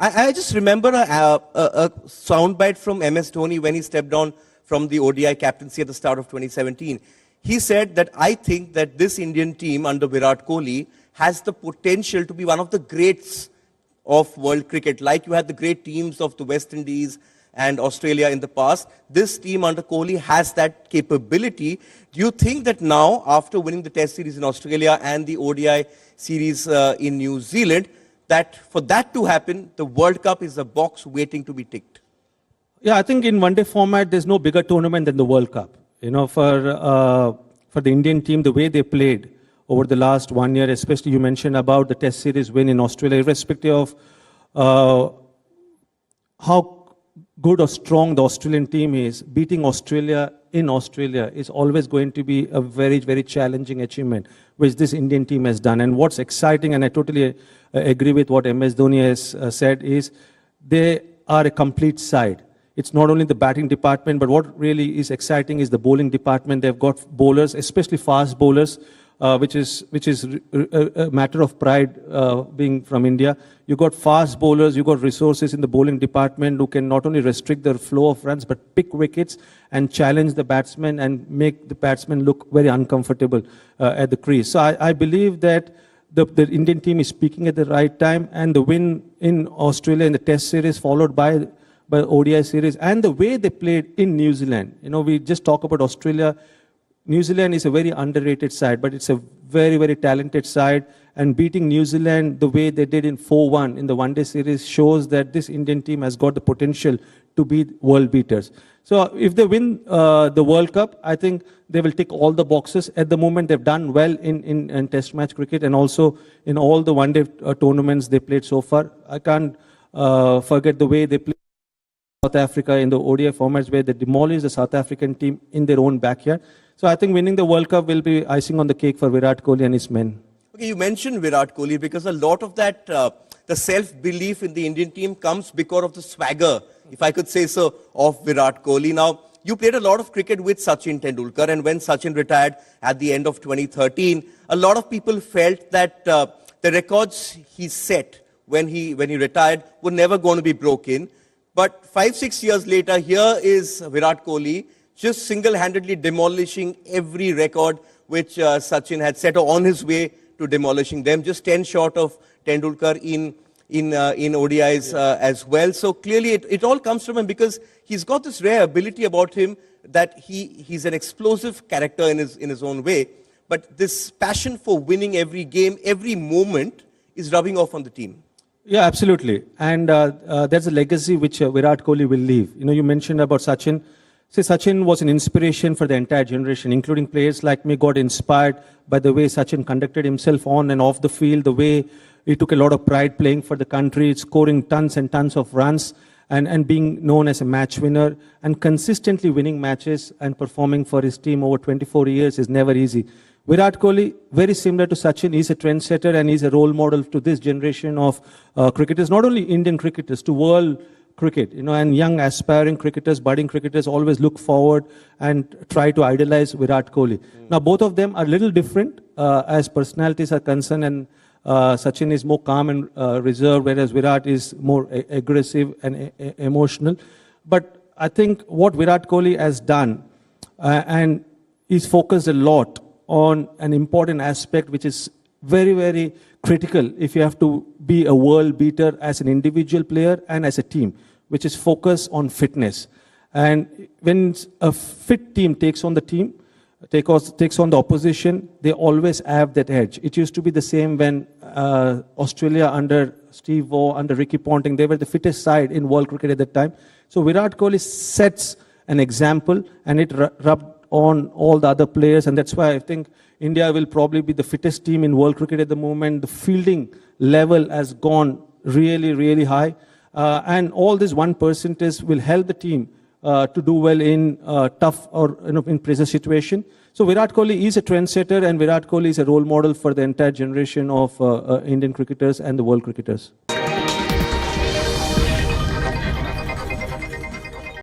I just remember a soundbite from MS Dhoni when he stepped down from the ODI captaincy at the start of 2017. He said that I think that this Indian team under Virat Kohli has the potential to be one of the greats of world cricket. Like you had the great teams of the West Indies and Australia in the past, this team under Kohli has that capability. Do you think that now, after winning the Test series in Australia and the ODI series in New Zealand, that for that to happen, the World Cup is a box waiting to be ticked? Yeah, I think in one-day format, there's no bigger tournament than the World Cup. You know, for the Indian team, the way they played over the last 1 year, especially you mentioned about the Test series win in Australia, irrespective of how good or strong the Australian team is, beating Australia in Australia is always going to be a very, very challenging achievement, which this Indian team has done. And what's exciting, and I totally agree with what MS Dhoni has said, is they are a complete side. It's not only the batting department, but what really is exciting is the bowling department. They've got bowlers, especially fast bowlers, which is a matter of pride being from India. You got fast bowlers, you got resources in the bowling department who can not only restrict the flow of runs, but pick wickets and challenge the batsmen and make the batsmen look very uncomfortable at the crease. So I believe that the Indian team is peaking at the right time, and the win in Australia in the Test series followed by ODI series, and the way they played in New Zealand. You know, we just talk about Australia. New Zealand is a very underrated side, but it's a very, very talented side. And beating New Zealand the way they did in 4-1 in the one-day series shows that this Indian team has got the potential to be world beaters. So if they win the World Cup, I think they will tick all the boxes. At the moment, they've done well in Test match cricket and also in all the one-day tournaments they played so far. I can't forget the way they played South Africa in the ODI formats, where they demolished the South African team in their own backyard. So I think winning the World Cup will be icing on the cake for Virat Kohli and his men. Okay, you mentioned Virat Kohli because a lot of that, the self-belief in the Indian team comes because of the swagger, if I could say so, of Virat Kohli. Now, you played a lot of cricket with Sachin Tendulkar, and when Sachin retired at the end of 2013, a lot of people felt that the records he set when he retired were never going to be broken. But 5-6 years later, here is Virat Kohli just single-handedly demolishing every record which Sachin had set, or on his way to demolishing them, just 10 short of Tendulkar in ODIs as well. So clearly it all comes from him because he's got this rare ability about him that he's an explosive character in his own way. But this passion for winning every game, every moment is rubbing off on the team. Yeah, absolutely. And that's a legacy which Virat Kohli will leave. You know, you mentioned about Sachin. See, Sachin was an inspiration for the entire generation, including players like me got inspired by the way Sachin conducted himself on and off the field, the way he took a lot of pride playing for the country, scoring tons and tons of runs, and being known as a match winner, and consistently winning matches and performing for his team over 24 years is never easy. Virat Kohli, very similar to Sachin, he's a trendsetter and he's a role model to this generation of cricketers, not only Indian cricketers, to world cricket, you know, and young aspiring cricketers, budding cricketers always look forward and try to idolize Virat Kohli. Now, both of them are a little different as personalities are concerned, and Sachin is more calm and reserved, whereas Virat is more aggressive and emotional. But I think what Virat Kohli has done, and he's focused a lot on an important aspect which is very, very critical if you have to be a world beater as an individual player and as a team, which is focus on fitness. And when a fit team takes on the team, takes on the opposition, they always have that edge. It used to be the same when Australia under Steve Waugh, under Ricky Ponting, they were the fittest side in world cricket at that time. So Virat Kohli sets an example, and it rubbed on all the other players, and that's why I think India will probably be the fittest team in world cricket at the moment. The fielding level has gone really, really high, and all this 1% will help the team to do well in tough or in pressure situation. So Virat Kohli is a trendsetter, and Virat Kohli is a role model for the entire generation of Indian cricketers and the world cricketers.